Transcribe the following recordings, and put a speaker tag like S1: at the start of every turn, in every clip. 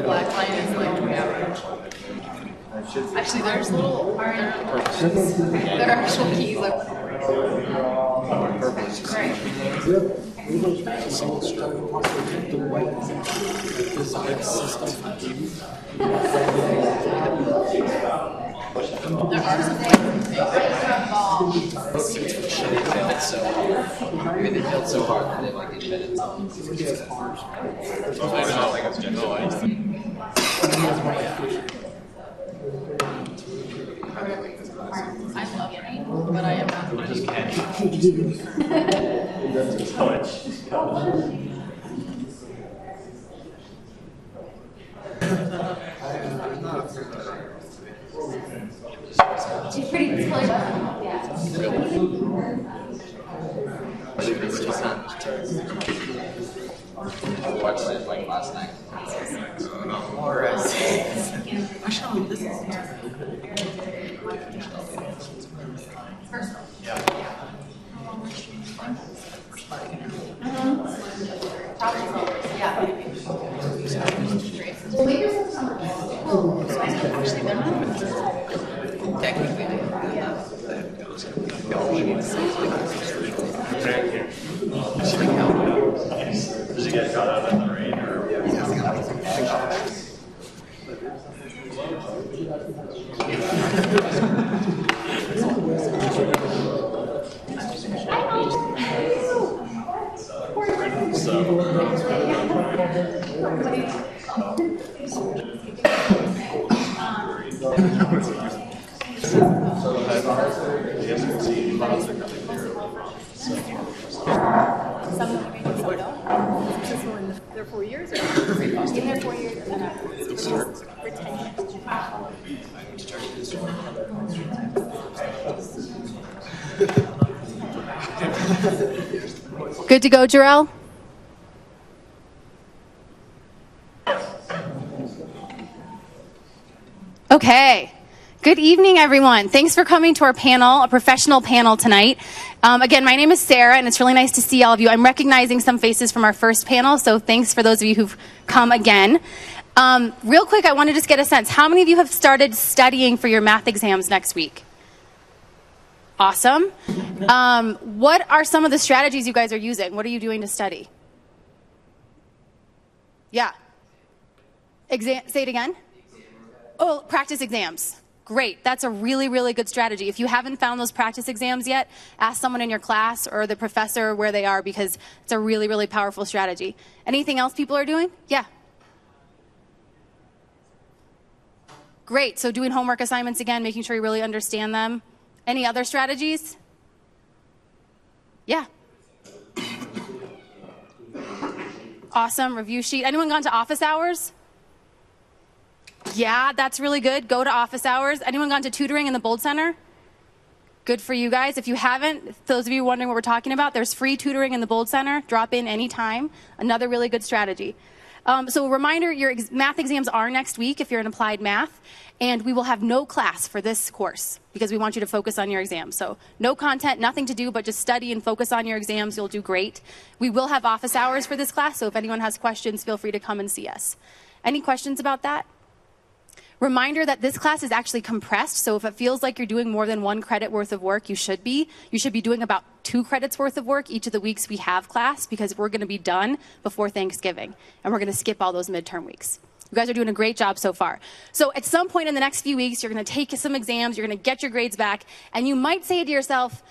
S1: Black line is like average. Actually, there's little there are actual keys. Like, right. There are some things
S2: they built so hard that they like invented something.
S1: I love it, but I am not.
S3: I just can't.
S1: She's pretty close. Yeah.
S2: I watched it like last night.
S3: Does it get caught up in the rain or?
S1: They're 4 years or in their 4 years and for 10 years. Good to go, Jarrell? Okay. Good evening, everyone. Thanks for coming to our panel, a professional panel tonight. Again, my name is Sarah, and it's really nice to see all of you. I'm recognizing some faces from our first panel, so thanks for those of you who've come again. Real quick, I want to just get a sense. How many of you have started studying for your math exams next week? Awesome. What are some of the strategies you guys are using? What are you doing to study? Yeah. Say it again. Oh, practice exams. Great. That's a really, really good strategy. If you haven't found those practice exams yet, ask someone in your class or the professor where they are, because it's a really, really powerful strategy. Anything else people are doing? Yeah. Great. So doing homework assignments again, making sure you really understand them. Any other strategies? Yeah. Awesome. Review sheet. Anyone gone to office hours? Yeah, that's really good. Go to office hours. Anyone gone to tutoring in the Bold Center? Good for you guys. If you haven't, those of you wondering what we're talking about, there's free tutoring in the Bold Center. Drop in anytime. Another really good strategy. So a reminder, your math exams are next week if you're in applied math, and we will have no class for this course because we want you to focus on your exams. So no content, nothing to do, but just study and focus on your exams. You'll do great. We will have office hours for this class, so if anyone has questions, feel free to come and see us. Any questions about that? Reminder that this class is actually compressed, so if it feels like you're doing more than 1 credit worth of work, you should be. You should be doing about 2 credits worth of work each of the weeks we have class, because we're going to be done before Thanksgiving, and we're going to skip all those midterm weeks. You guys are doing a great job so far. So at some point in the next few weeks, you're going to take some exams, you're going to get your grades back, and you might say to yourself,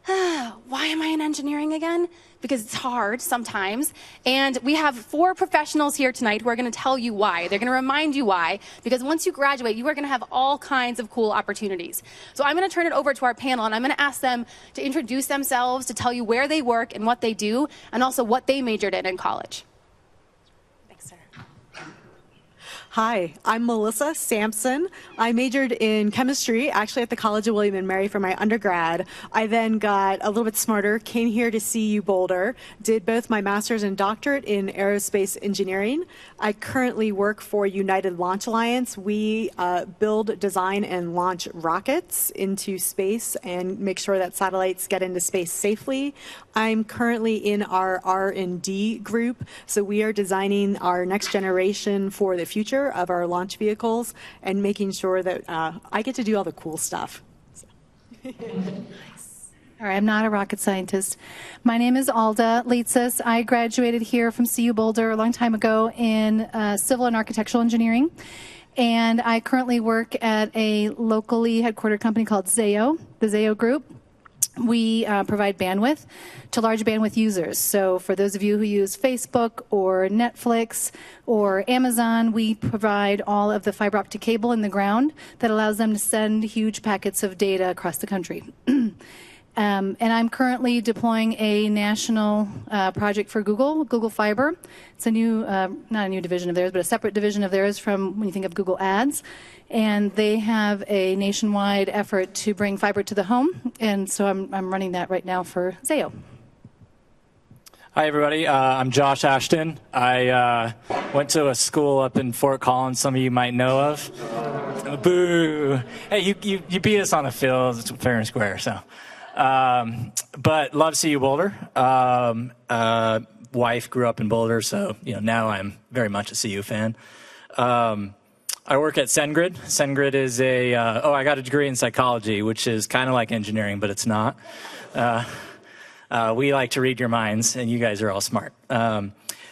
S1: why am I in engineering again? Because it's hard sometimes. And we have 4 professionals here tonight who are going to tell you why. They're going to remind you why, because once you graduate, you are going to have all kinds of cool opportunities. So I'm going to turn it over to our panel, and I'm going to ask them to introduce themselves, to tell you where they work and what they do, and also what they majored in college. Thanks, Sarah.
S3: Hi, I'm Melissa Sampson. I majored in chemistry, actually at the College of William & Mary for my undergrad. I then got a little bit smarter, came here to CU-Boulder, did both my master's and doctorate in aerospace engineering. I currently work for United Launch Alliance. We build, design, and launch rockets into space and make sure that satellites get into space safely. I'm currently in our R&D group, so we are designing our next generation for the future of our launch vehicles and making sure that I get to do all the cool stuff.
S4: All right, I'm not a rocket scientist. My name is Alda Leitzis. I graduated here from CU-Boulder a long time ago in civil and architectural engineering. And I currently work at a locally headquartered company called Zayo, the Zayo Group. We provide bandwidth to large bandwidth users. So for those of you who use Facebook or Netflix or Amazon, we provide all of the fiber optic cable in the ground that allows them to send huge packets of data across the country. And I'm currently deploying a national project for Google Fiber. It's a new, not a new division of theirs, but a separate division of theirs from when you think of Google Ads. And they have a nationwide effort to bring fiber to the home. And so I'm running that right now for Zayo.
S5: Hi, everybody. I'm Josh Ashton. I went to a school up in Fort Collins some of you might know of. Boo. Hey, you beat us on the field. It's fair and square, so. But love CU-Boulder. Wife grew up in Boulder, so now I'm very much a CU fan. I work at SendGrid. SendGrid is I got a degree in psychology, which is kind of like engineering, but it's not. We like to read your minds, and you guys are all smart.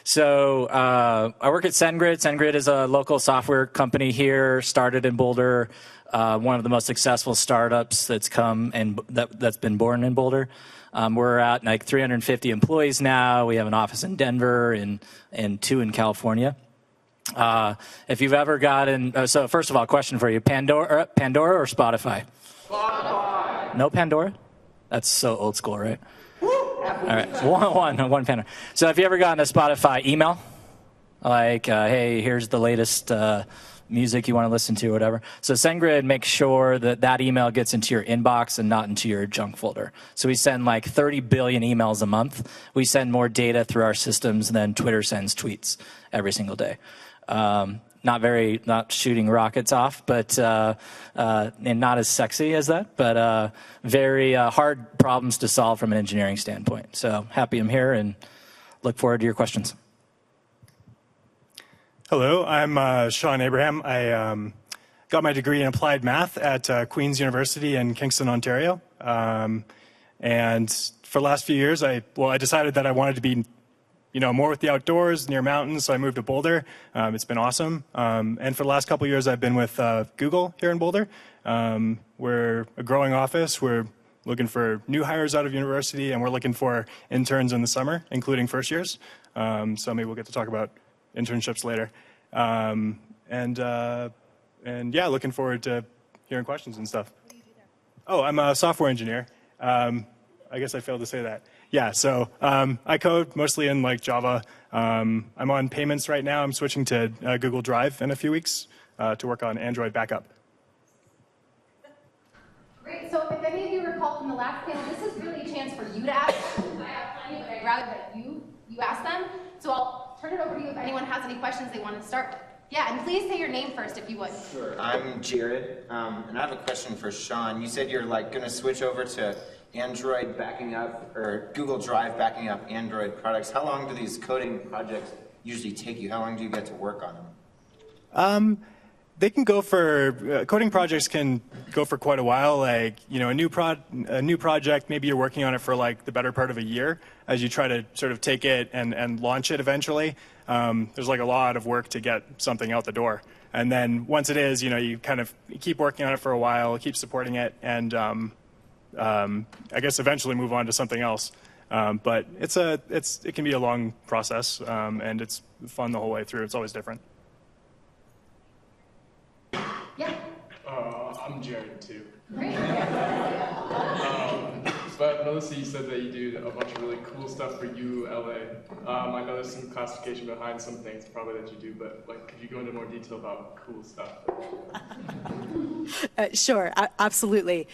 S5: So I work at SendGrid. SendGrid is a local software company here, started in Boulder. One of the most successful startups that's come and that's been born in Boulder. We're at like 350 employees now. We have an office in Denver and 2 in California. If you've ever gotten, so first of all, question for you: Pandora or Spotify? Spotify. No Pandora? That's so old school, right? All right, one Pandora. So have you ever gotten a Spotify email? Like, hey, here's the latest music you want to listen to or whatever. So SendGrid makes sure that email gets into your inbox and not into your junk folder. So we send like 30 billion emails a month. We send more data through our systems than Twitter sends tweets every single day. Not shooting rockets off, but and not as sexy as that, but very hard problems to solve from an engineering standpoint. So happy I'm here and look forward to your questions.
S6: Hello, I'm Sean Abraham. I got my degree in applied math at Queen's University in Kingston, Ontario. And for the last few years, I decided that I wanted to be more with the outdoors, near mountains, so I moved to Boulder. It's been awesome. And for the last couple of years, I've been with Google here in Boulder. We're a growing office. We're looking for new hires out of university, and we're looking for interns in the summer, including first years. So maybe we'll get to talk about internships later. And yeah, looking forward to hearing questions and stuff. What do you do there? Oh, I'm a software engineer. I guess I failed to say that. Yeah, so I code mostly in like Java. I'm on payments right now. I'm switching to Google Drive in a few weeks to work on Android backup.
S1: Great. So if any of you recall from the last panel, this is really a chance for you to ask questions. I have plenty, but I'd rather that you ask them. So I'll turn it over to you if anyone has any questions they want to start with. Yeah, and please say your name first if you would.
S2: Sure. I'm Jared, and I have a question for Sean. You said you're like going to switch over to Android backing up, or Google Drive backing up Android products. How long do these coding projects usually take you? How long do you get to work on them?
S6: They can go for coding projects can go for quite a while. Like a new project, maybe you're working on it for like the better part of a year as you try to sort of take it and launch it eventually. There's like a lot of work to get something out the door, and then once it is, you kind of keep working on it for a while, keep supporting it, and I guess eventually move on to something else. But it can be a long process, and it's fun the whole way through. It's always different.
S1: Yeah.
S6: I'm Jared too.
S1: Great.
S7: But Melissa, you said that you do a bunch of really cool stuff for ULA. I know there's some classification behind some things probably that you do, but like, could you go into more detail about cool stuff?
S3: Sure, absolutely.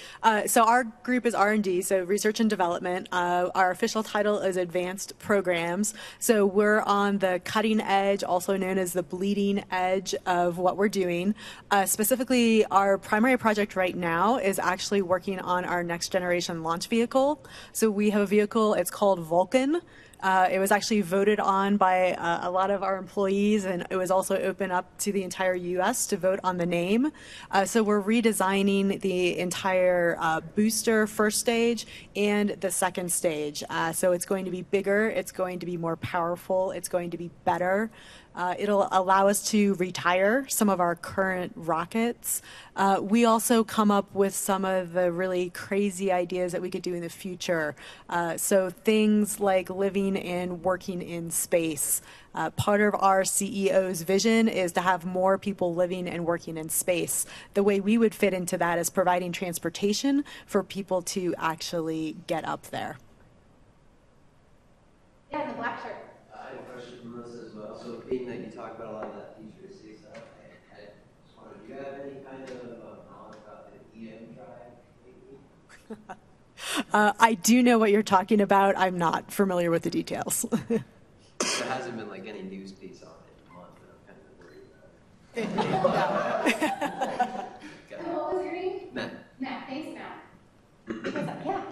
S3: So our group is R&D, so research and development. Our official title is advanced programs. So we're on the cutting edge, also known as the bleeding edge of what we're doing. Specifically, our primary project right now is actually working on our next generation launch vehicle. So we have a vehicle, it's called Vulcan. It was actually voted on by a lot of our employees, and it was also open up to the entire U.S. to vote on the name. So we're redesigning the entire booster first stage and the second stage. So it's going to be bigger, it's going to be more powerful, it's going to be better. It'll allow us to retire some of our current rockets. We also come up with some of the really crazy ideas that we could do in the future. So things like living and working in space. Part of our CEO's vision is to have more people living and working in space. The way we would fit into that is providing transportation for people to actually get up there.
S1: Yeah, the black shirt.
S8: I have a question for Melissa as well. So being that you talk about a lot of that futuristic stuff, I just wondered, do you have any kind of knowledge about the EM drive?
S3: I do know what you're talking about. I'm not familiar with the details.
S8: There hasn't been like any news piece on it in a month, and I'm kind of worried about it.
S1: And what was your name?
S8: Matt.
S1: Matt, thanks, Matt. Yeah.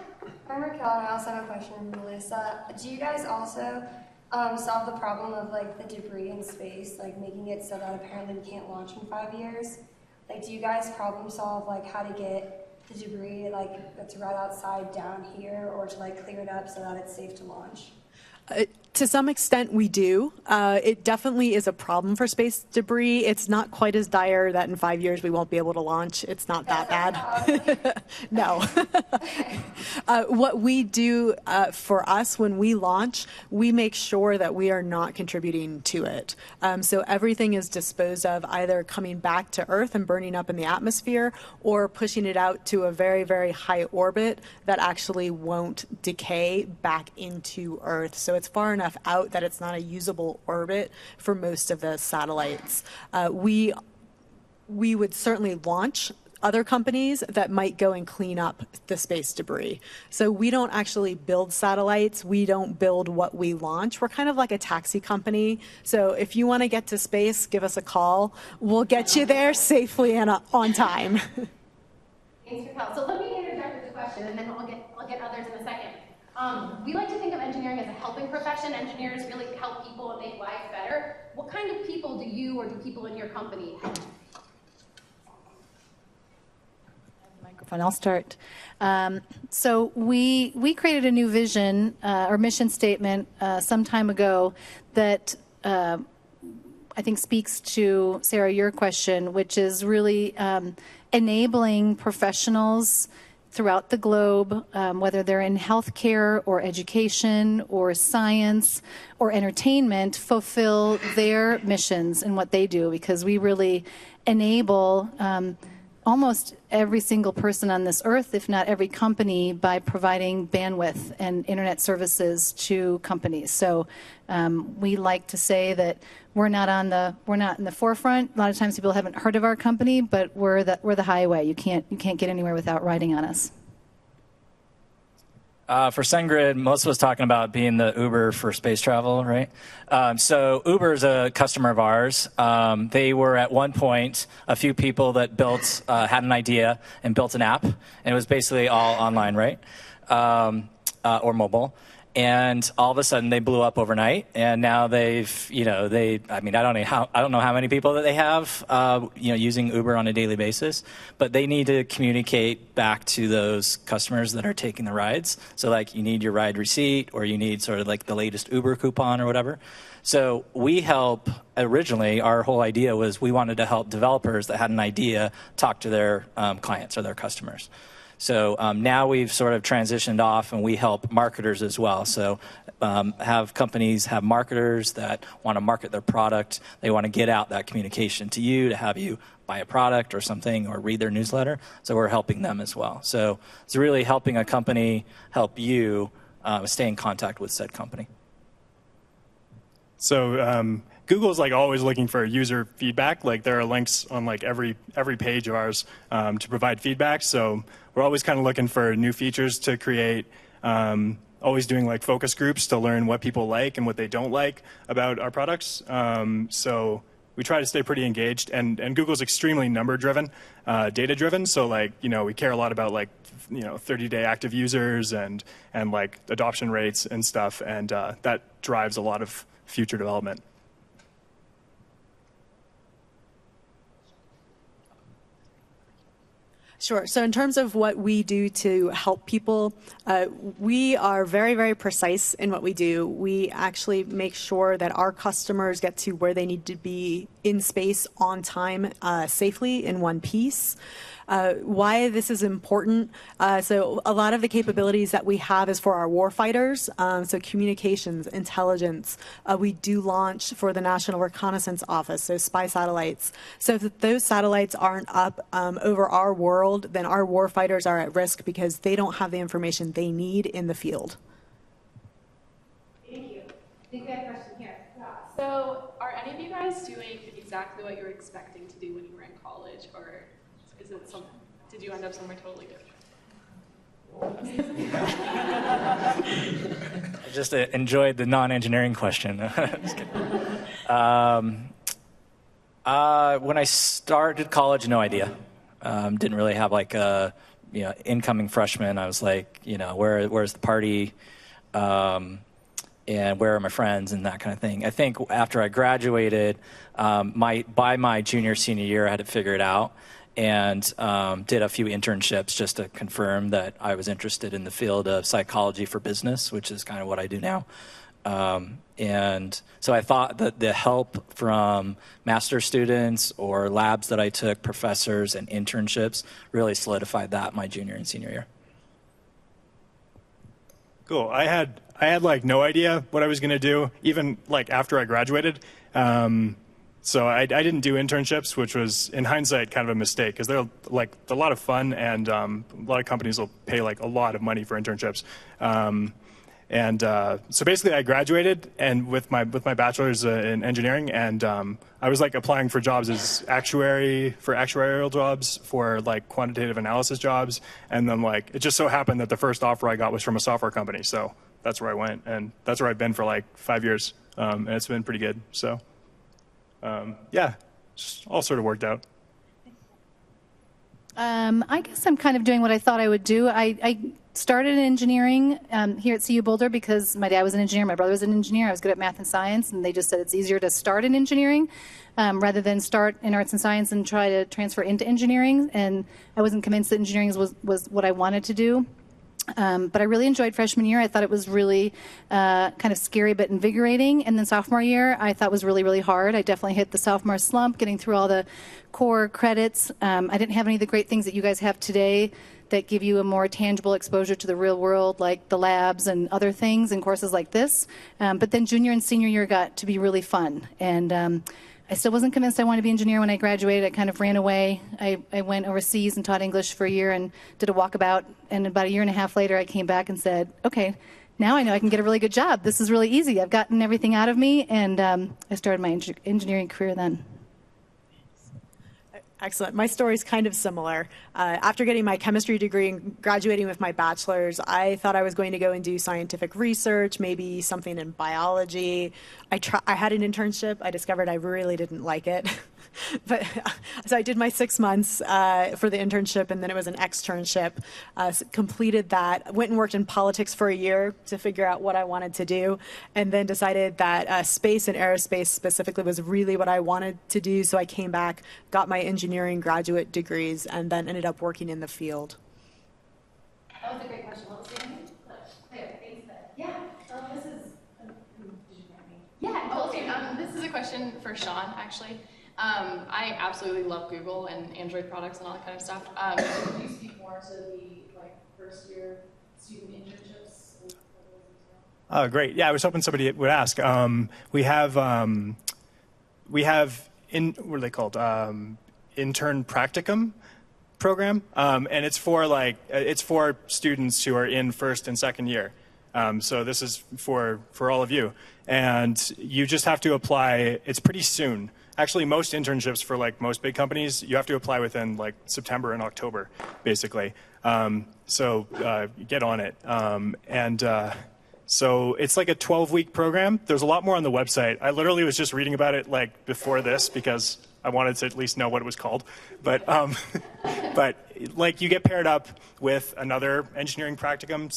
S9: I'm Raquel, and I also have a question for Melissa. Do you guys also solve the problem of like the debris in space, like making it so that apparently we can't launch in 5 years? Like, do you guys problem solve like how to get the debris like that's right outside down here, or to like clear it up so that it's safe to launch?
S3: To some extent, we do. It definitely is a problem for space debris. It's not quite as dire that in 5 years we won't be able to launch. It's not that bad. No. What we do for us when we launch, we make sure that we are not contributing to it. So everything is disposed of either coming back to Earth and burning up in the atmosphere, or pushing it out to a very, very high orbit that actually won't decay back into Earth. So it's far enough out that it's not a usable orbit for most of the satellites. We would certainly launch other companies that might go and clean up the space debris. So we don't actually build satellites. We don't build what we launch. We're kind of like a taxi company. So if you want to get to space, give us a call. We'll get you there safely and on time.
S1: Thanks, Raquel. So let me interject with a question, and then I'll get others in a second. We like to think of engineering as a helping profession. Engineers really help people and make lives better. What kind of people do you or do people in your company help?
S4: Microphone. I'll start. So we created a new vision or mission statement some time ago that I think speaks to, Sarah, your question, which is really enabling professionals throughout the globe, whether they're in healthcare or education or science or entertainment, fulfill their missions and what they do, because we really enable almost every single person on this earth, if not every company, by providing bandwidth and internet services to companies. So we like to say that we're not in the forefront. A lot of times people haven't heard of our company, but we're the highway. You can't get anywhere without riding on us.
S5: For SendGrid, Melissa was talking about being the Uber for space travel, right? So Uber is a customer of ours. They were at one point a few people that had an idea and built an app, and it was basically all online, right? Or mobile. And all of a sudden they blew up overnight, and now I don't know how many people that they have, using Uber on a daily basis, but they need to communicate back to those customers that are taking the rides. So like you need your ride receipt, or you need sort of like the latest Uber coupon or whatever. So we help, originally our whole idea was we wanted to help developers that had an idea talk to their clients or their customers. So now we've sort of transitioned off, and we help marketers as well. So have companies have marketers that want to market their product. They want to get out that communication to you, to have you buy a product or something or read their newsletter. So we're helping them as well. So it's really helping a company help you stay in contact with said company.
S6: So Google's like always looking for user feedback. Like there are links on like every page of ours to provide feedback. So we're always kind of looking for new features to create. Always doing like focus groups to learn what people like and what they don't like about our products. So we try to stay pretty engaged. And Google's extremely number driven, data driven. So like we care a lot about like 30-day active users and like adoption rates and stuff. And that drives a lot of future development.
S3: Sure. So in terms of what we do to help people, we are very, very precise in what we do. We actually make sure that our customers get to where they need to be in space, on time, safely, in one piece. Why this is important, so a lot of the capabilities that we have is for our warfighters, so communications, intelligence. We do launch for the National Reconnaissance Office, so spy satellites. So if those satellites aren't up over our world, then our warfighters are at risk because they don't have the information they need in the field.
S10: Thank you. I think we have a question here. So are any of you guys doing exactly what you were expecting to do when you were in college, or is it something, did you end up somewhere totally different?
S5: I just enjoyed the non-engineering question. Just kidding. When I started college, no idea. Didn't really have like a incoming freshman. I was like, where's the party? And where are my friends and that kind of thing. I think after I graduated, by my junior, senior year, I had to figure it out. And did a few internships just to confirm that I was interested in the field of psychology for business, which is kind of what I do now. And so I thought that the help from master's students or labs that I took, professors and internships, really solidified that my junior and senior year.
S6: Cool. I had like no idea what I was going to do, even like after I graduated. So I didn't do internships, which was, in hindsight, kind of a mistake because they're like a lot of fun, and a lot of companies will pay like a lot of money for internships. So basically, I graduated and with my bachelor's in engineering, and I was like applying for jobs as actuarial jobs, for like quantitative analysis jobs, and then like it just so happened that the first offer I got was from a software company, so that's where I went, and that's where I've been for like 5 years, and it's been pretty good. So. Yeah, just all sort of worked out.
S4: I guess I'm kind of doing what I thought I would do. I started in engineering here at CU-Boulder because my dad was an engineer, my brother was an engineer. I was good at math and science, and they just said it's easier to start in engineering rather than start in arts and science and try to transfer into engineering. And I wasn't convinced that engineering was what I wanted to do. But I really enjoyed freshman year. I thought it was really kind of scary but invigorating. And then sophomore year, I thought was really, really hard. I definitely hit the sophomore slump, getting through all the core credits. I didn't have any of the great things that you guys have today that give you a more tangible exposure to the real world, like the labs and other things and courses like this. But then junior and senior year got to be really fun. And I still wasn't convinced I wanted to be an engineer when I graduated. I kind of ran away. I went overseas and taught English for a year and did a walkabout. And about a year and a half later, I came back and said, okay, now I know I can get a really good job. This is really easy. I've gotten everything out of me. And I started my engineering career then.
S3: Excellent. My story is kind of similar. After getting my chemistry degree and graduating with my bachelor's, I thought I was going to go and do scientific research, maybe something in biology. I had an internship. I discovered I really didn't like it. But so I did my 6 months for the internship, and then it was an externship. Completed that, went and worked in politics for a year to figure out what I wanted to do, and then decided that space and aerospace specifically was really what I wanted to do. So I came back, got my engineering graduate degrees, and then ended up working in the field.
S10: That was a great question. What was your name? Yeah. This is. Yeah. Okay. This is a question for Sean, actually. I absolutely love Google and Android products and all that kind of stuff. Could you speak more more to the like first year student internships?
S6: Oh, great. Yeah, I was hoping somebody would ask. We have what are they called? Intern practicum program, and it's for students who are in first and second year. So this is for all of you, and you just have to apply. It's pretty soon. Actually, most internships for like most big companies, you have to apply within like September and October, basically. So get on it. So it's like a 12-week program. There's a lot more on the website. I literally was just reading about it like before this because I wanted to at least know what it was called. But like you get paired up with another engineering practicum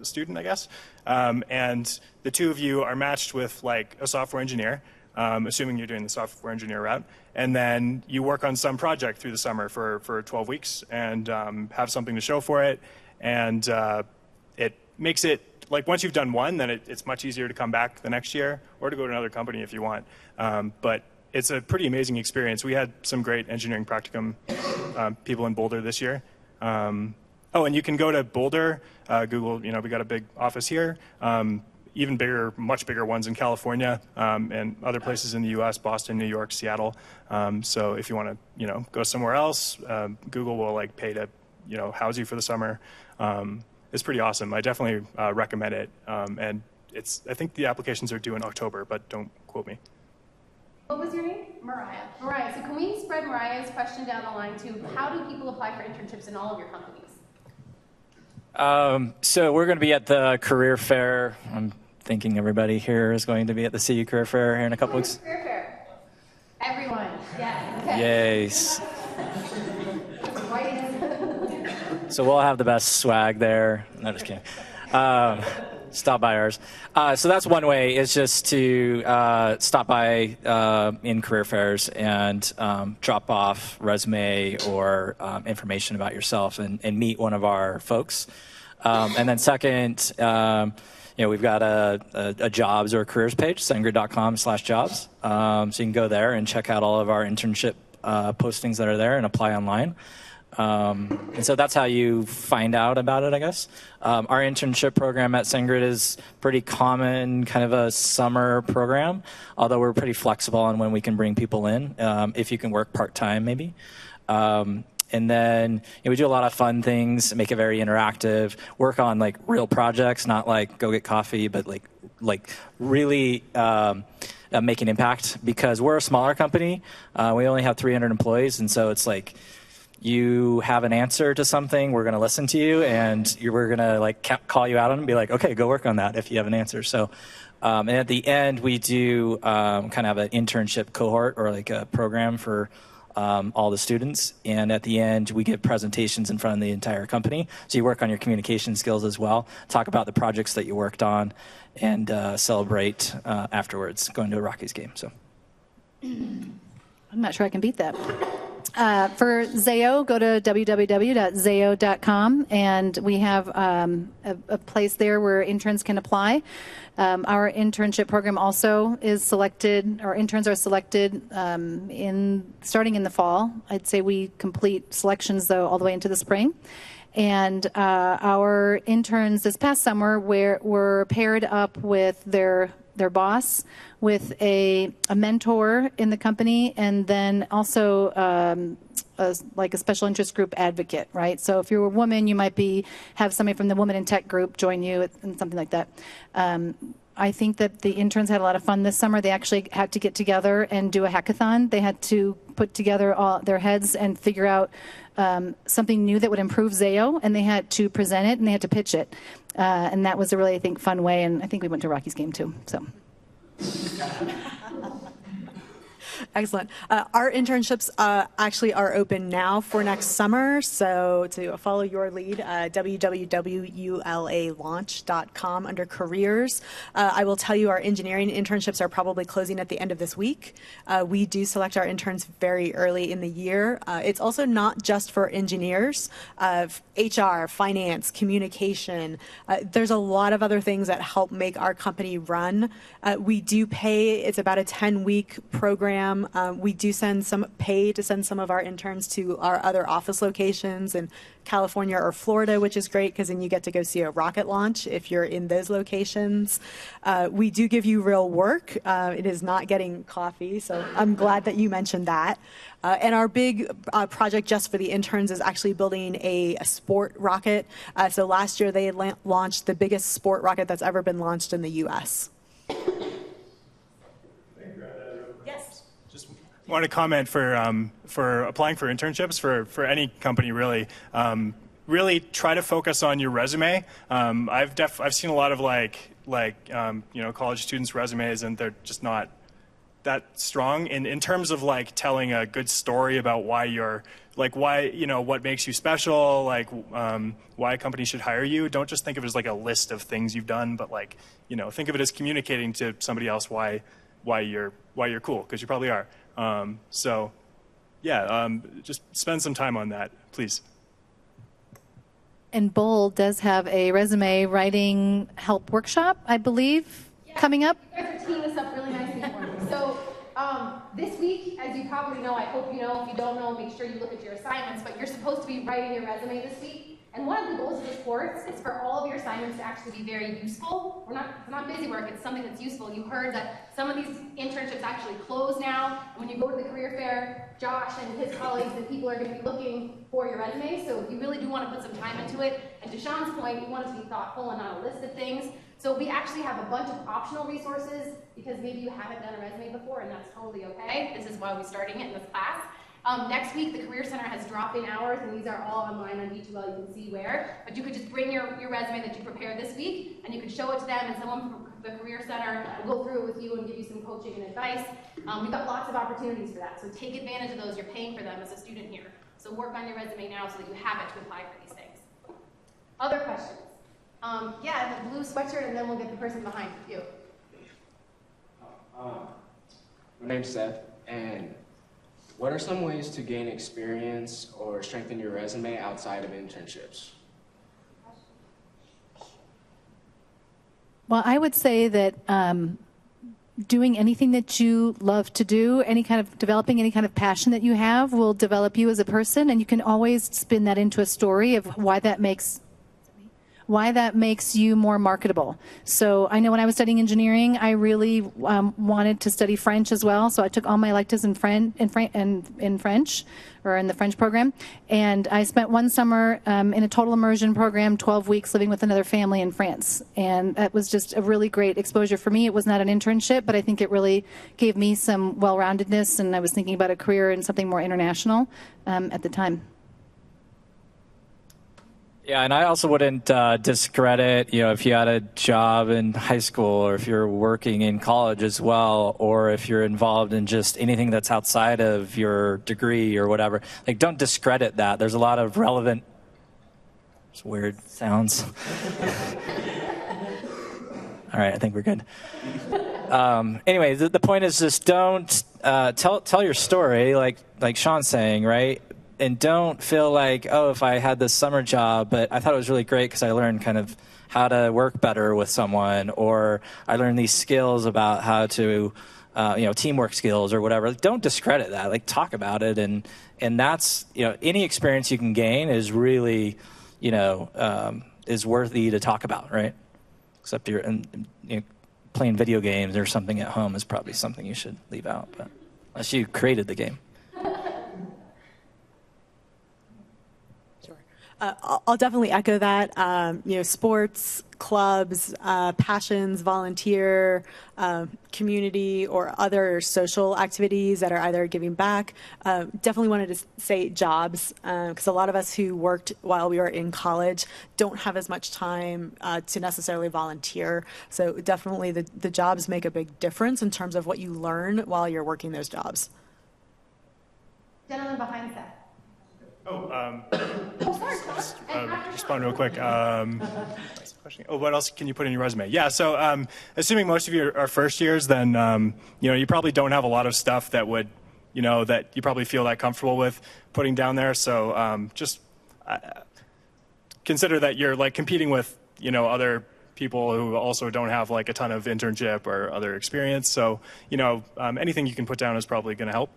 S6: student, I guess, and the two of you are matched with like a software engineer, assuming you're doing the software engineer route, and then you work on some project through the summer for 12 weeks and have something to show for it, and it makes it like once you've done one, then it's much easier to come back the next year or to go to another company if you want. But it's a pretty amazing experience. We had some great engineering practicum people in Boulder this year. Oh, and you can go to Boulder, Google, we got a big office here, even bigger, much bigger ones in California and other places in the US, Boston, New York, Seattle. So if you want to, go somewhere else, Google will like pay to, house you for the summer. It's pretty awesome. I definitely recommend it. And I think the applications are due in October, but don't quote me.
S1: What was your name? Mariah. Mariah, so can we spread Mariah's question down the line to how do people apply for internships in all of your companies?
S5: So we're going to be at the career fair. I'm thinking everybody here is going to be at the CU career fair here in a couple weeks.
S1: Career fair. Everyone. Yes. Okay.
S5: Yes. So we'll have the best swag there. No, just kidding. Stop by ours. So that's one way, is just to stop by in career fairs and drop off resume or information about yourself and meet one of our folks. And then second, we've got a jobs or a careers page, cengrid.com/jobs. So you can go there and check out all of our internship postings that are there and apply online. And so that's how you find out about it, I guess. Our internship program at CENGRID is pretty common, kind of a summer program, although we're pretty flexible on when we can bring people in, if you can work part-time maybe. And then we do a lot of fun things, make it very interactive, work on like real projects, not like go get coffee, but like really make an impact, because we're a smaller company. We only have 300 employees, and so it's like, you have an answer to something, we're going to listen to you, and we're going to like call you out on it and be like, okay, go work on that if you have an answer. So, and at the end, we do kind of an internship cohort or like a program for all the students. And at the end, we give presentations in front of the entire company. So you work on your communication skills as well, talk about the projects that you worked on, and celebrate afterwards, going to a Rockies game. So
S4: I'm not sure I can beat that. For Zayo, go to www.zayo.com, and we have a place there where interns can apply. Our internship program also is selected, our interns are selected starting in the fall. I'd say we complete selections, though, all the way into the spring. And our interns this past summer were paired up with their boss, with a mentor in the company, and then also like a special interest group advocate, right? So if you're a woman, you might have somebody from the Women in Tech group join you and something like that. I think that the interns had a lot of fun this summer. They actually had to get together and do a hackathon. They had to put together all their heads and figure out something new that would improve Zayo, and they had to present it and they had to pitch it. And that was a really, I think, fun way. And I think we went to Rockies game too. So.
S3: Excellent. Our internships actually are open now for next summer. So to follow your lead, www.ulalaunch.com under careers. I will tell you our engineering internships are probably closing at the end of this week. We do select our interns very early in the year. It's also not just for engineers, HR, finance, communication. There's a lot of other things that help make our company run. We do pay, it's about a 10-week program. program. We do pay to send some of our interns to our other office locations in California or Florida, which is great because then you get to go see a rocket launch if you're in those locations. We do give you real work. It is not getting coffee, so I'm glad that you mentioned that. And our big project just for the interns is actually building a sport rocket. So last year they launched the biggest sport rocket that's ever been launched in the U.S. Yes.
S6: Just want to comment for applying for internships for any company really. Really try to focus on your resume. I've seen a lot of college students' resumes, and they're just not that strong in terms of like telling a good story about what makes you special, why a company should hire you. Don't just think of it as like a list of things you've done, but think of it as communicating to somebody else why you're cool, because you probably are. Just spend some time on that, please.
S4: And Bold does have a resume writing help workshop, I believe, coming up.
S11: You guys are teeing this up really nicely for me. So this week, as you probably know, I hope you know, if you don't know, make sure you look at your assignments, but you're supposed to be writing your resume this week. And one of the goals of this course is for all of your assignments to actually be very useful. It's not busy work, it's something that's useful. You heard that some of these internships actually close now. And when you go to the career fair, Josh and his colleagues and people are going to be looking for your resume. So you really do want to put some time into it. And to Sean's point, we want it to be thoughtful and not a list of things. So we actually have a bunch of optional resources because maybe you haven't done a resume before, and that's totally okay. This is why we're starting it in this class. Next week, the Career Center has drop-in hours, and these are all online on D2L. You can see where. But you could just bring your resume that you prepared this week, and you could show it to them, and someone from the Career Center will go through it with you and give you some coaching and advice. We've got lots of opportunities for that, so take advantage of those. You're paying for them as a student here. So work on your resume now so that you have it to apply for these things. Other questions? The blue sweatshirt, and then we'll get the person behind you.
S12: My name's Seth, and what are some ways to gain experience or strengthen your resume outside of internships?
S4: Well, I would say that doing anything that you love to do, developing any kind of passion that you have will develop you as a person, and you can always spin that into a story of why that makes you more marketable. So I know when I was studying engineering, I really wanted to study French as well. So I took all my electives in French, or in the French program. And I spent one summer in a total immersion program, 12 weeks living with another family in France. And that was just a really great exposure for me. It was not an internship, but I think it really gave me some well-roundedness. And I was thinking about a career in something more international at the time.
S5: Yeah, and I also wouldn't discredit, if you had a job in high school or if you're working in college as well, or if you're involved in just anything that's outside of your degree or whatever. Don't discredit that. There's a lot of relevant, weird sounds. All right, I think we're good. Anyway, the point is just don't tell your story, like Sean's saying, right? And don't feel like, if I had this summer job, but I thought it was really great because I learned kind of how to work better with someone, or I learned these skills about how to, teamwork skills or whatever. Don't discredit that. Talk about it, and that's, any experience you can gain is really, is worthy to talk about, right? Except you're playing video games or something at home is probably something you should leave out, but unless you created the game.
S3: I'll definitely echo that. Sports, clubs, passions, volunteer, community, or other social activities that are either giving back. Definitely wanted to say jobs, because a lot of us who worked while we were in college don't have as much time to necessarily volunteer. So definitely the jobs make a big difference in terms of what you learn while you're working those jobs.
S11: Gentleman behind Seth.
S6: Just respond real quick. What else can you put in your resume? Yeah, so assuming most of you are first years, then you probably don't have a lot of stuff that would, that you probably feel that comfortable with putting down there. So just consider that you're competing with other people who also don't have like a ton of internship or other experience. So, anything you can put down is probably going to help.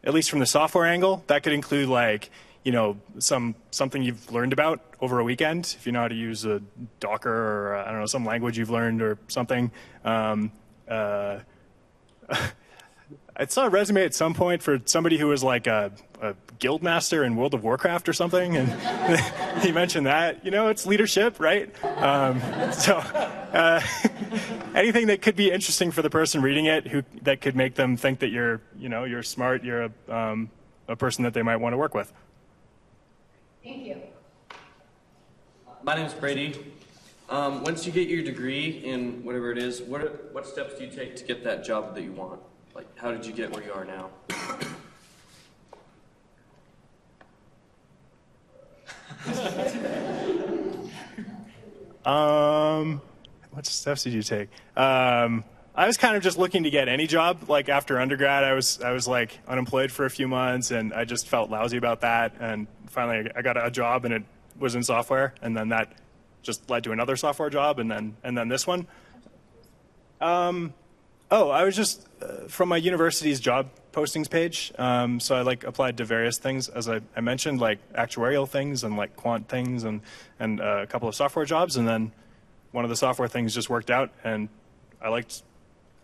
S6: At least from the software angle, that could include like, something you've learned about over a weekend, if you know how to use a Docker or I don't know, some language you've learned or something. I saw a resume at some point for somebody who was like a guild master in World of Warcraft or something, and he mentioned that. It's leadership, right? Anything that could be interesting for the person reading it, that could make them think that you're smart, you're a person that they might want to work with.
S11: Thank you.
S13: My name is Brady. Once you get your degree in whatever it is, what steps do you take to get that job that you want? Like, how did you get where you are now?
S6: What steps did you take? I was kind of just looking to get any job. Like after undergrad, I was like unemployed for a few months, and I just felt lousy about that. And finally, I got a job, and it was in software, and then that just led to another software job, and then this one. I was just from my university's job postings page. So I applied to various things, as I mentioned, like actuarial things and like quant things and a couple of software jobs. And then one of the software things just worked out, and I liked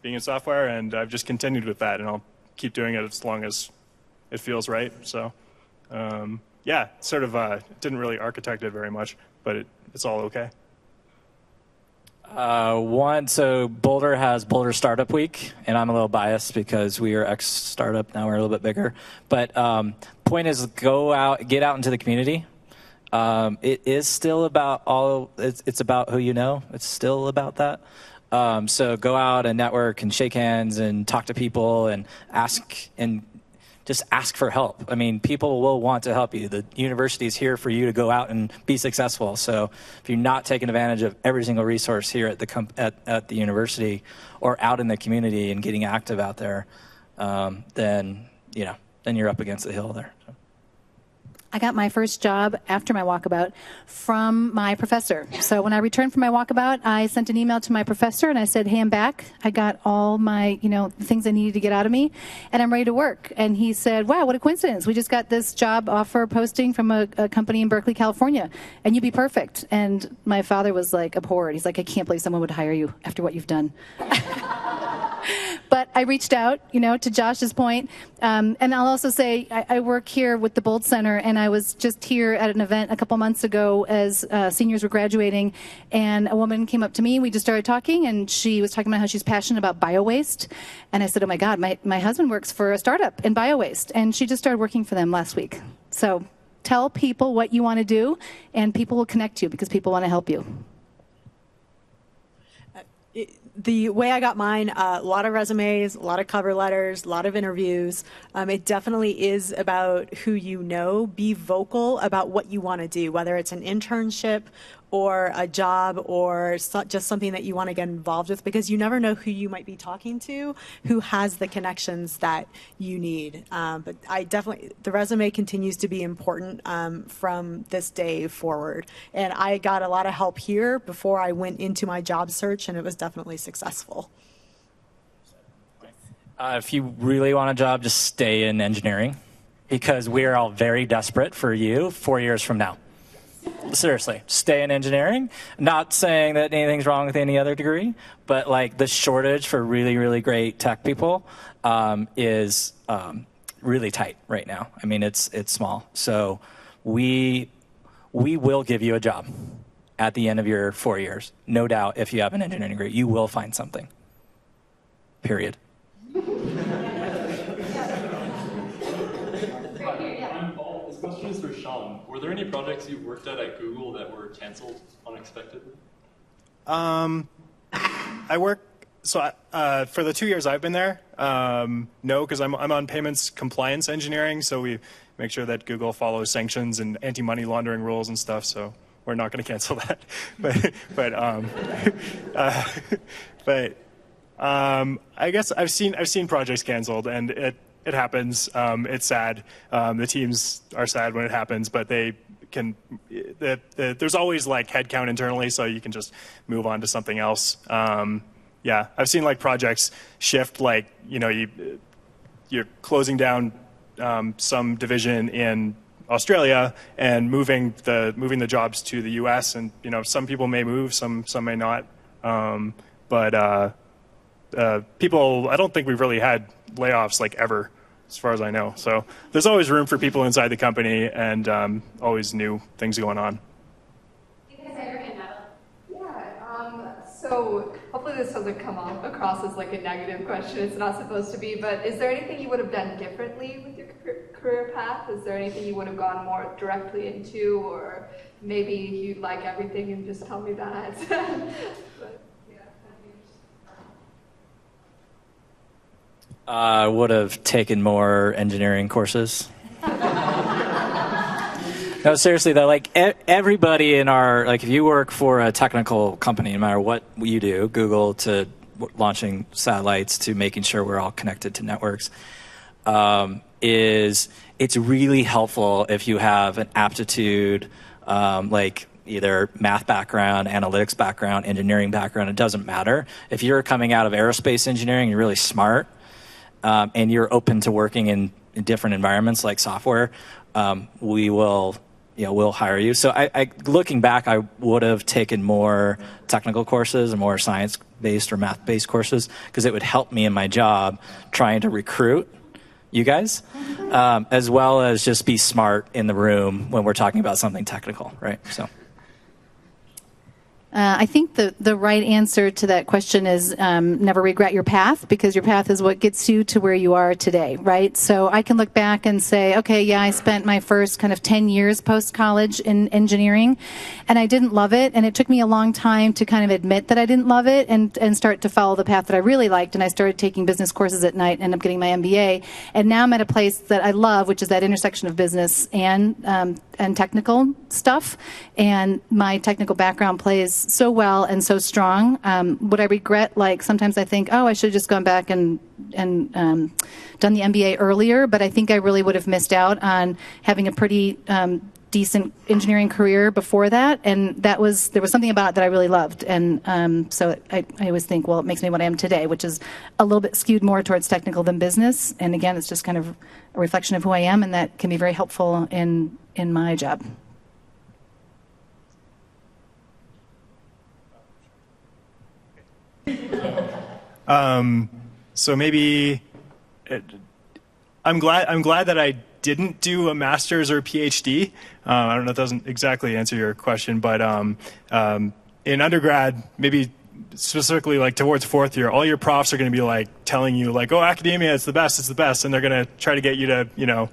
S6: being in software, and I've just continued with that, and I'll keep doing it as long as it feels right. So sort of didn't really architect it very much, but it's all okay.
S5: So Boulder has Boulder Startup Week, and I'm a little biased because we are ex-startup, now we're a little bit bigger. But point is, go out, get out into the community. It is still about it's about who you know. It's still about that. So go out and network and shake hands and talk to people and just ask for help. I mean, people will want to help you. The university is here for you to go out and be successful. So if you're not taking advantage of every single resource here at the university or out in the community and getting active out there, then you're up against the hill there. So.
S4: I got my first job after my walkabout from my professor. So when I returned from my walkabout, I sent an email to my professor and I said, hey, I'm back. I got all my, things I needed to get out of me, and I'm ready to work. And he said, wow, what a coincidence. We just got this job offer posting from a company in Berkeley, California, and you'd be perfect. And my father was like abhorred. He's like, I can't believe someone would hire you after what you've done. But I reached out, to Josh's point. And I'll also say I work here with the Bold Center, and I was just here at an event a couple months ago as seniors were graduating, and a woman came up to me. We just started talking, and she was talking about how she's passionate about bio-waste. And I said, oh, my God, my husband works for a startup in bio-waste, and she just started working for them last week. So tell people what you want to do, and people will connect you because people want to help you.
S3: The way I got mine, a lot of resumes, a lot of cover letters, a lot of interviews. It definitely is about who you know. Be vocal about what you want to do, whether it's an internship or a job or just something that you want to get involved with, because you never know who you might be talking to, who has the connections that you need. But the resume continues to be important from this day forward. And I got a lot of help here before I went into my job search, and it was definitely successful.
S5: If you really want a job, just stay in engineering, because we are all very desperate for you 4 years from now. Seriously, stay in engineering. Not saying that anything's wrong with any other degree, but the shortage for really, really great tech people is really tight right now. I mean, it's small. So we will give you a job at the end of your 4 years. No doubt, if you have an engineering degree, you will find something. Period.
S14: For Sean, were there any projects you worked at Google that were canceled unexpectedly?
S6: I work for the 2 years I've been there. No, because I'm on payments compliance engineering, so we make sure that Google follows sanctions and anti-money laundering rules and stuff. So we're not going to cancel that. I guess I've seen projects canceled, and it happens. It's sad. The teams are sad when it happens, but they can, there's always like headcount internally, so you can just move on to something else. Yeah, I've seen like projects shift, like, you know, you're closing down some division in Australia and moving the jobs to the U.S. and, you know, some people may move, some may not. But people, I don't think we've really had layoffs like ever, as far as I know. So there's always room for people inside the company and always new things going on.
S15: So hopefully this doesn't come across as like a negative question. It's not supposed to be, but is there anything you would have done differently with your career path? Is there anything you would have gone more directly into, or maybe you'd like everything and just tell me that? But, yeah.
S5: I would have taken more engineering courses. No, seriously though, like everybody in our, like if you work for a technical company, no matter what you do, Google to launching satellites to making sure we're all connected to networks, it's really helpful if you have an aptitude, like either math background, analytics background, engineering background, it doesn't matter. If you're coming out of aerospace engineering, you're really smart, and you're open to working in different environments like software, we'll hire you. So I looking back, I would have taken more technical courses and more science-based or math-based courses because it would help me in my job trying to recruit you guys, as well as just be smart in the room when we're talking about something technical, right? So.
S4: I think the right answer to that question is never regret your path, because your path is what gets you to where you are today, right? So I can look back and say, okay, yeah, I spent my first kind of 10 years post-college in engineering, and I didn't love it, and it took me a long time to kind of admit that I didn't love it and start to follow the path that I really liked, and I started taking business courses at night and ended up getting my MBA, and now I'm at a place that I love, which is that intersection of business and technical stuff, and my technical background plays so well and so strong. Would I regret, like, sometimes I think, oh, I should have just gone back and done the MBA earlier, but I think I really would have missed out on having a pretty decent engineering career before that, and there was something about it that I really loved, and so I always think, well, it makes me what I am today, which is a little bit skewed more towards technical than business, and again, it's just kind of a reflection of who I am, and that can be very helpful in my job.
S6: So maybe I'm glad that I didn't do a master's or PhD. I don't know if that doesn't exactly answer your question, but in undergrad, maybe specifically like towards fourth year, all your profs are going to be like telling you like, oh, academia, it's the best, and they're going to try to get you to,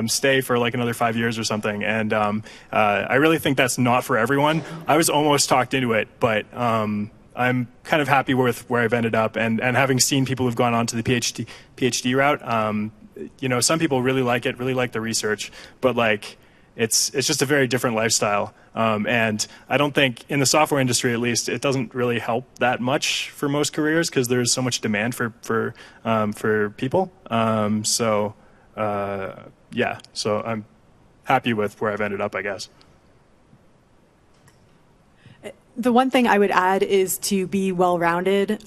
S6: stay for like another 5 years or something. And I really think that's not for everyone. I was almost talked into it, but I'm kind of happy with where I've ended up, and having seen people who've gone on to the PhD route, some people really like it, really like the research, but like it's just a very different lifestyle. And I don't think in the software industry, at least, it doesn't really help that much for most careers because there's so much demand for people. So I'm happy with where I've ended up, I guess.
S3: The one thing I would add is to be well-rounded.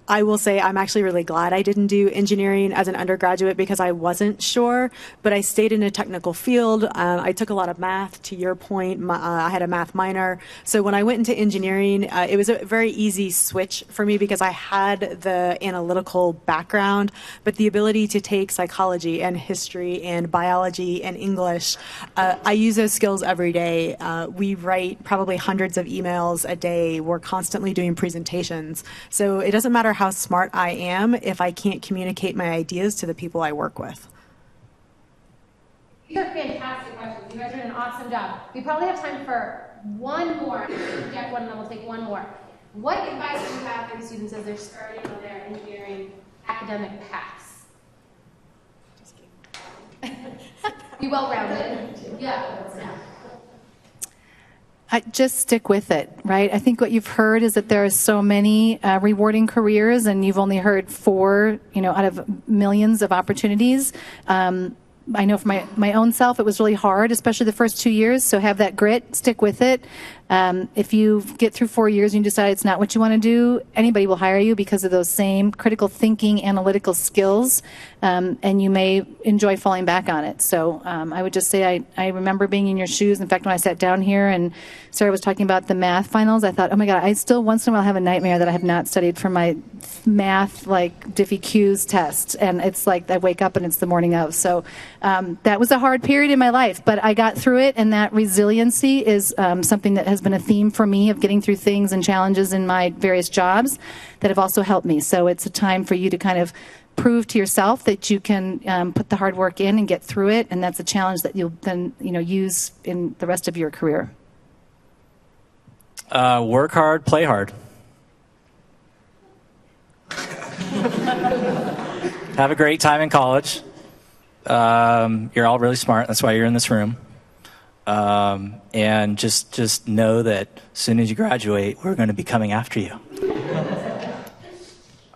S3: I will say I'm actually really glad I didn't do engineering as an undergraduate because I wasn't sure, but I stayed in a technical field. I took a lot of math, to your point. I had a math minor. So when I went into engineering, it was a very easy switch for me because I had the analytical background, but the ability to take psychology and history and biology and English, I use those skills every day. We write probably hundreds of emails a day. We're constantly doing presentations. So it doesn't matter how smart I am if I can't communicate my ideas to the people I work with.
S11: These are fantastic questions. You guys are doing an awesome job. We probably have time for one more. Jack one, and then we'll take one more. What advice do you have for students as they're starting on their engineering academic paths? Just kidding. Be well-rounded. Yeah.
S4: Just stick with it, right? I think what you've heard is that there are so many rewarding careers, and you've only heard 4, out of millions of opportunities. I know for my own self, it was really hard, especially the first 2 years. So have that grit, stick with it. If you get through 4 years and you decide it's not what you want to do, anybody will hire you because of those same critical thinking, analytical skills, and you may enjoy falling back on it. So I would just say I remember being in your shoes. In fact, when I sat down here and Sarah was talking about the math finals, I thought, oh my God, I still once in a while have a nightmare that I have not studied for my math, like Diffie Q's test. And it's like I wake up and it's the morning of. So that was a hard period in my life, but I got through it, and that resiliency is something that has been a theme for me of getting through things and challenges in my various jobs that have also helped me. So it's a time for you to kind of prove to yourself that you can put the hard work in and get through it, and that's a challenge that you'll then use in the rest of your career.
S5: Work hard, play hard. Have a great time in college. You're all really smart. That's why you're in this room. And just know that as soon as you graduate, we're going to be coming after you.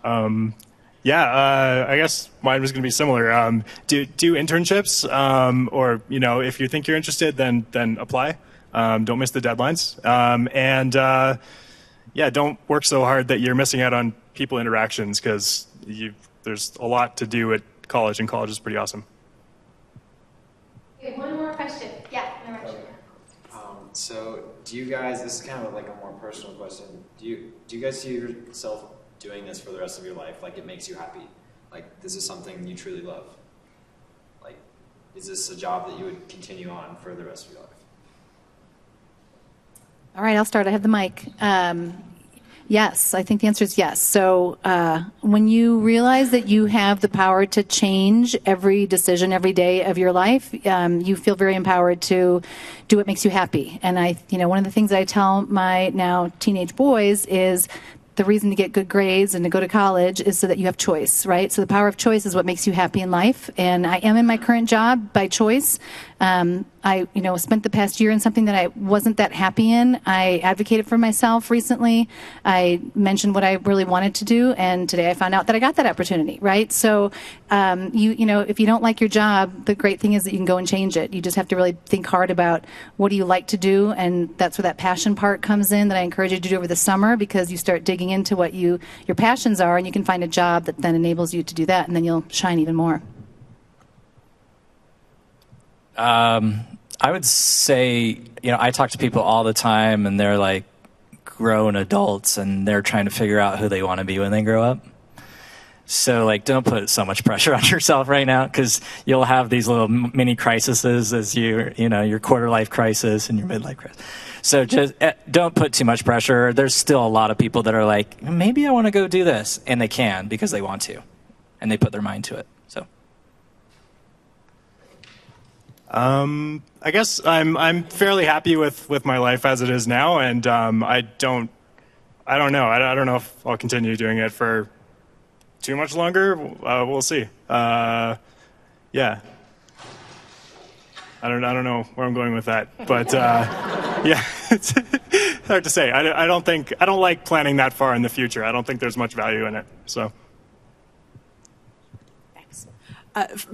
S6: I guess mine was going to be similar. Do internships, or if you think you're interested, then apply. Don't miss the deadlines, don't work so hard that you're missing out on people interactions, because there's a lot to do at college, and college is pretty awesome.
S11: Okay, one more question. Yeah,
S2: So do you guys, this is kind of like a more personal question, do you guys see yourself doing this for the rest of your life? Like, it makes you happy? Like, this is something you truly love? Like, is this a job that you would continue on for the rest of your life?
S4: All right, I'll start. I have the mic. Yes, I think the answer is yes. So when you realize that you have the power to change every decision every day of your life, you feel very empowered to do what makes you happy. And one of the things that I tell my now teenage boys is the reason to get good grades and to go to college is so that you have choice, right? So the power of choice is what makes you happy in life. And I am in my current job by choice. I spent the past year in something that I wasn't that happy in. I advocated for myself recently. I mentioned what I really wanted to do, and today I found out that I got that opportunity, right? So, if you don't like your job, the great thing is that you can go and change it. You just have to really think hard about what do you like to do, and that's where that passion part comes in that I encourage you to do over the summer, because you start digging into what your passions are, and you can find a job that then enables you to do that, and then you'll shine even more.
S5: I would say, I talk to people all the time, and they're like grown adults, and they're trying to figure out who they want to be when they grow up. So, don't put so much pressure on yourself right now, because you'll have these little mini crises as your quarter life crisis and your midlife crisis. So just don't put too much pressure. There's still a lot of people that are like, maybe I want to go do this, and they can because they want to, and they put their mind to it. So.
S6: I guess I'm fairly happy with my life as it is now, and I don't know. I don't know if I'll continue doing it for too much longer. We'll see. I don't know where I'm going with that, but it's hard to say. I don't like planning that far in the future. I don't think there's much value in it. So.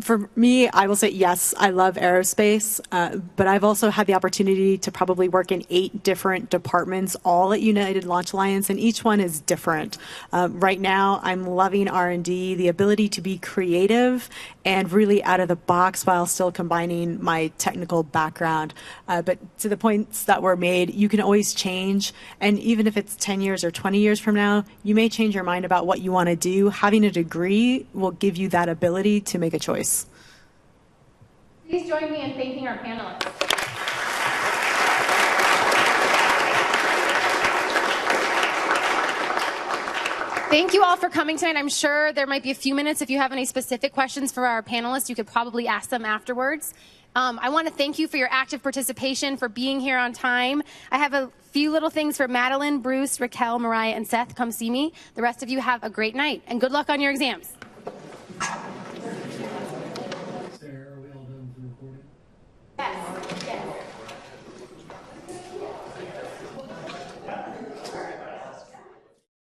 S3: For me, I will say yes, I love aerospace, but I've also had the opportunity to probably work in 8 different departments, all at United Launch Alliance, and each one is different. Right now, I'm loving R&D, the ability to be creative and really out of the box while still combining my technical background. But to the points that were made, you can always change, and even if it's 10 years or 20 years from now, you may change your mind about what you want to do. Having a degree will give you that ability to make a choice.
S11: Please join me in thanking our panelists.
S1: Thank you all for coming tonight. I'm sure there might be a few minutes if you have any specific questions for our panelists. You could probably ask them afterwards. I want to thank you for your active participation, for being here on time. I have a few little things for Madeline, Bruce, Raquel, Mariah, and Seth. Come see me. The rest of you have a great night, and good luck on your exams.